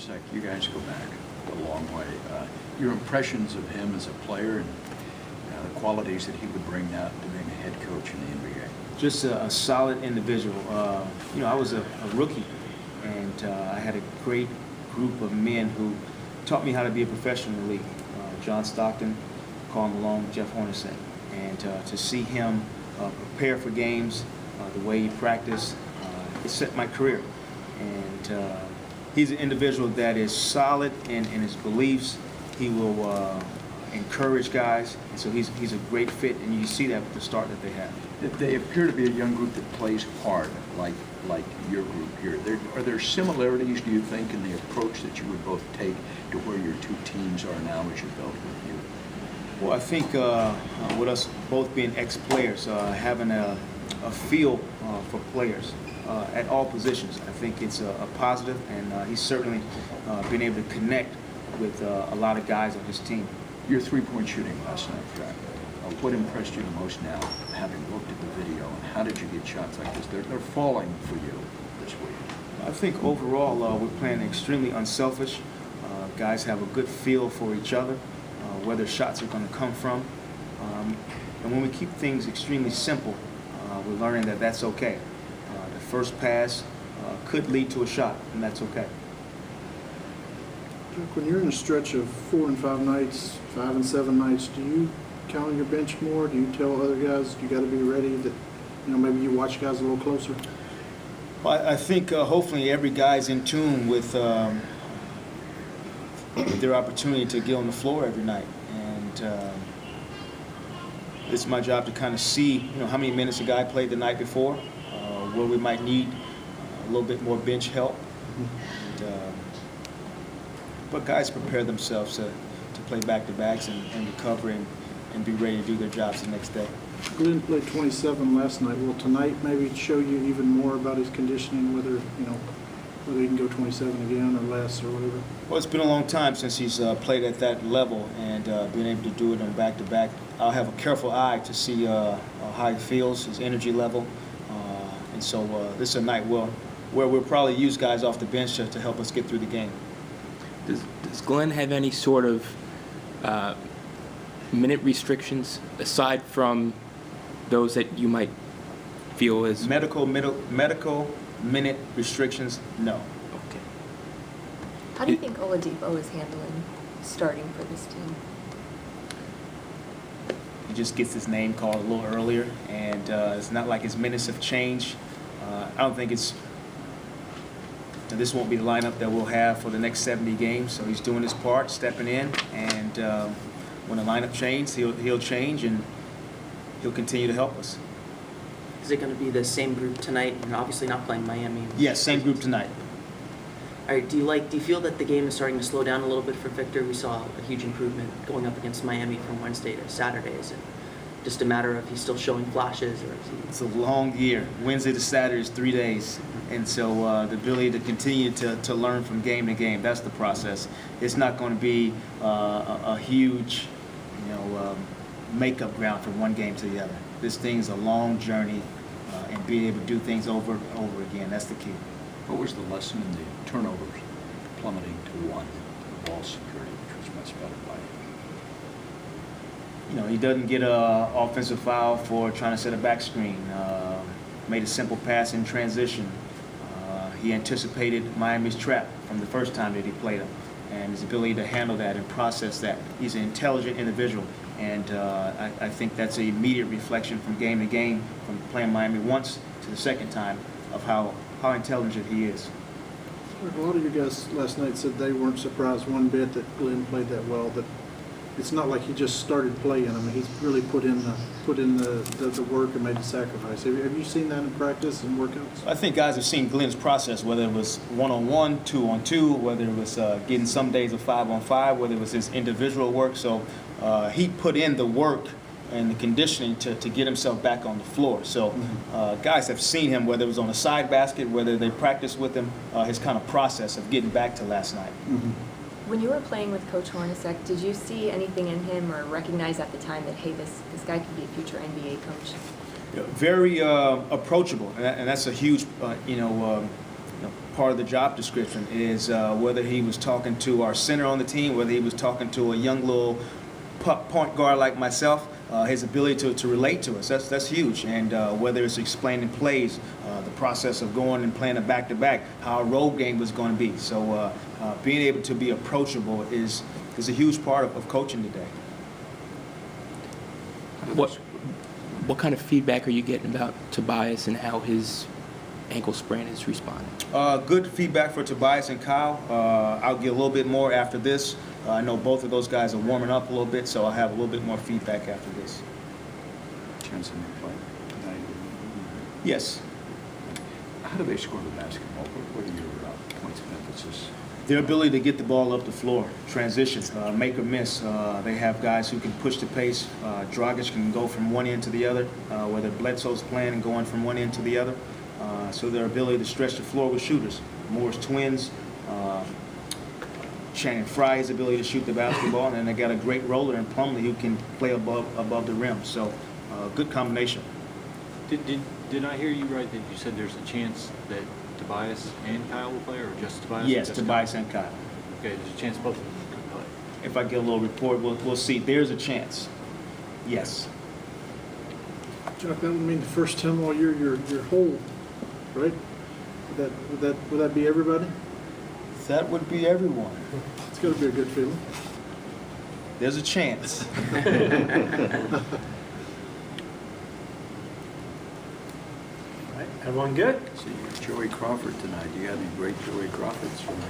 Zach, you guys go back a long way. Your impressions of him as a player and the qualities that he would bring out to being a head coach in the NBA? Just a solid individual. I was a rookie, and I had a great group of men who taught me how to be a professional in the league. John Stockton, Karl Malone, Jeff Hornacek. And to see him prepare for games, the way he practiced, it set my career. And he's an individual that is solid in his beliefs. He will encourage guys, and so he's a great fit, and you see that with the start that they have. They appear to be a young group that plays hard, like your group here. Are there similarities, do you think, in the approach that you would both take to where your two teams are now as you build with you? Well, I think with us both being ex-players, having a feel for players at all positions, I think it's a positive, and he's certainly been able to connect with a lot of guys on his team. Your three-point shooting last night, Jack. What impressed you the most now, having looked at the video, and how did you get shots like this? They're falling for you this week. I think overall we're playing extremely unselfish. Guys have a good feel for each other, where their shots are going to come from. And when we keep things extremely simple, we're learning that that's okay. The first pass could lead to a shot, and that's okay. When you're in a stretch of 4 and 5 nights, 5 and 7 nights, do you count on your bench more? Do you tell other guys you got to be ready? That maybe you watch guys a little closer. Well, I think hopefully every guy's in tune with their opportunity to get on the floor every night, and it's my job to kind of see how many minutes a guy played the night before, where we might need a little bit more bench help. And, but guys prepare themselves to play back-to-backs and recover and be ready to do their jobs the next day. Glenn played 27 last night. Will tonight maybe show you even more about his conditioning, whether he can go 27 again or less or whatever? Well, it's been a long time since he's played at that level, and being able to do it on back-to-back. I'll have a careful eye to see how he feels, his energy level, and so this is a night where we'll probably use guys off the bench to help us get through the game. Does Glenn have any sort of minute restrictions aside from those that you might feel as medical minute restrictions? No. Okay. How do you think Oladipo is handling starting for this team? He just gets his name called a little earlier, and it's not like his minutes have changed. I don't think this won't be the lineup that we'll have for the next 70 games. So he's doing his part, stepping in, and when the lineup changes, he'll change, and he'll continue to help us. Is it going to be the same group tonight? And obviously not playing Miami. Yes, same group tonight. All right. Do you feel that the game is starting to slow down a little bit for Victor? We saw a huge improvement going up against Miami from Wednesday to Saturday. Is it just a matter of he's still showing flashes, or is he? It's a long year. Wednesday to Saturday is 3 days, and so the ability to continue to learn from game to game, that's the process. It's not going to be a huge, makeup ground from one game to the other. This thing's a long journey, and being able to do things over and over again, that's the key. What was the lesson in the turnovers plummeting to 1, the ball security, which was much better by you? He doesn't get an offensive foul for trying to set a back screen. Made a simple pass in transition. He anticipated Miami's trap from the first time that he played them, and his ability to handle that and process that. He's an intelligent individual, and I think that's an immediate reflection from game to game, from playing Miami once to the second time, of how intelligent he is. A lot of you guys last night said they weren't surprised one bit that Glenn played that well. That it's not like he just started playing. I mean, he's really put in the work and made the sacrifice. Have you seen that in practice and workouts? I think guys have seen Glenn's process, whether it was 1-on-1, 2-on-2, whether it was getting some days of 5-on-5, whether it was his individual work. So he put in the work and the conditioning to get himself back on the floor. So guys have seen him, whether it was on a side basket, whether they practiced with him, his kind of process of getting back to last night. Mm-hmm. When you were playing with Coach Hornacek, did you see anything in him or recognize at the time that, hey, this guy could be a future NBA coach? Very approachable, and that's a huge, part of the job description is whether he was talking to our center on the team, whether he was talking to a young little point guard like myself, his ability to relate to us, that's huge. And whether it's explaining plays, the process of going and playing a back-to-back, how a road game was going to be. So being able to be approachable is a huge part of coaching today. What kind of feedback are you getting about Tobias and how his ankle sprain is responding? Good feedback for Tobias and Kyle. I'll get a little bit more after this. I know both of those guys are warming up a little bit, so I'll have a little bit more feedback after this. Chance in the play tonight? Yes. How do they score the basketball? What are your points of emphasis? Their ability to get the ball up the floor, transition, make or miss. They have guys who can push the pace. Dragic can go from one end to the other, whether Bledsoe's playing and going from one end to the other. So their ability to stretch the floor with shooters. Moore's twins, Shannon Fry's ability to shoot the basketball, and then they got a great roller in Plumlee who can play above the rim. So good combination. Did I hear you right that you said there's a chance that Tobias and Kyle will play, or just Tobias? Yes, just Tobias Kyle? and Kyle. Okay, there's a chance both of them could play. If I get a little report, we'll see. There's a chance. Yes. Jacque, that would mean the first time all year you're whole, right? Would that be everybody? That would be everyone. It's got to be a good feeling. There's a chance. Everyone good? See, Joey Crawford tonight. Do you have any great Joey Crawfords from